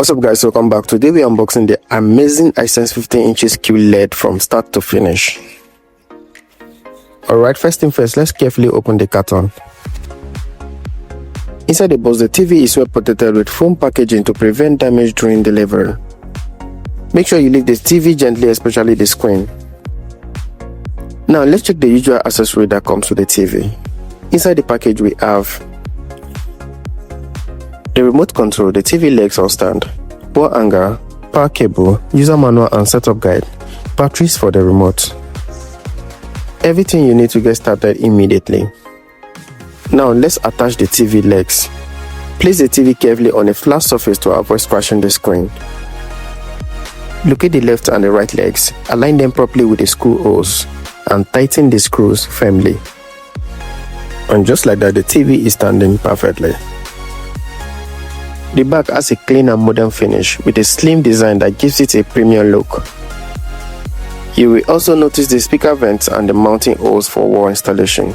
What's up guys, welcome back. Today we are unboxing the amazing Hisense 15 inches QLED from start to finish. Alright, first thing first, let's carefully open the carton. Inside the box, the TV is well protected with foam packaging to prevent damage during delivery. Make sure you lift the TV gently, especially the screen. Now let's check the usual accessory that comes with the TV. Inside the package we have the remote control, the TV legs on stand, wall hanger, power cable, user manual and setup guide, batteries for the remote. Everything you need to get started immediately. Now let's attach the TV legs. Place the TV carefully on a flat surface to avoid scratching the screen. Locate the left and the right legs, align them properly with the screw holes, and tighten the screws firmly. And just like that, the TV is standing perfectly. The back has a clean and modern finish with a slim design that gives it a premium look. You will also notice the speaker vents and the mounting holes for wall installation.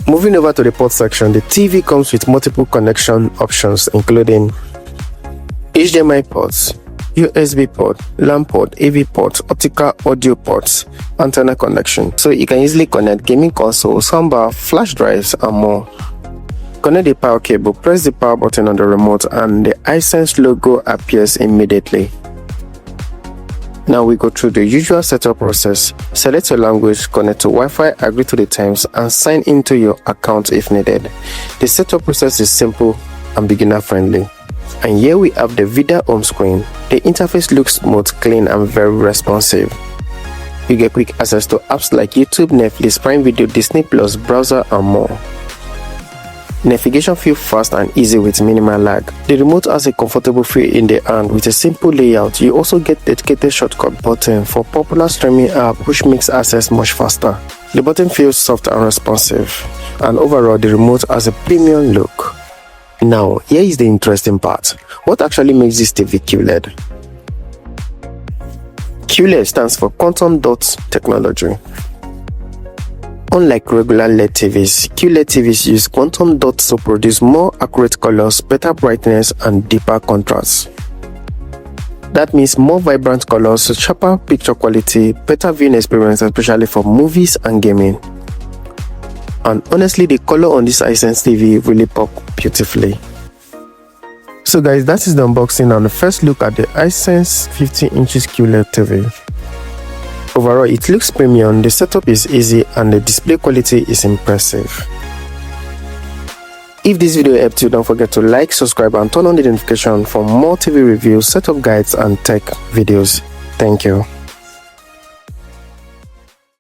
Moving over to the port section, the TV comes with multiple connection options including HDMI ports, USB port, LAN port, AV port, optical audio ports, antenna connection, so you can easily connect gaming console, soundbar, flash drives and more. Connect the power cable, press the power button on the remote and the Hisense logo appears immediately. Now we go through the usual setup process. Select your language, connect to Wi-Fi, agree to the terms and sign into your account if needed. The setup process is simple and beginner friendly. And here we have the VIDAA home screen. The interface looks smooth, clean and very responsive. You get quick access to apps like YouTube, Netflix, Prime Video, Disney+, browser and more. Navigation feels fast and easy with minimal lag. The remote has a comfortable feel in the hand with a simple layout. You also get dedicated shortcut button for popular streaming app which makes access much faster. The button feels soft and responsive, and overall the remote has a premium look. Now here is the interesting part. What actually makes this TV QLED? QLED stands for Quantum Dot Technology. Unlike regular LED TVs, QLED TVs use quantum dots to produce more accurate colors, better brightness and deeper contrast. That means more vibrant colors, sharper picture quality, better viewing experience especially for movies and gaming. And honestly, the color on this Hisense TV really pop beautifully. So guys, that is the unboxing and the first look at the Hisense 15 inches QLED TV. Overall, it looks premium, the setup is easy and the display quality is impressive. If this video helped you, don't forget to like, subscribe and turn on the notification for more TV reviews, setup guides and tech videos. Thank you.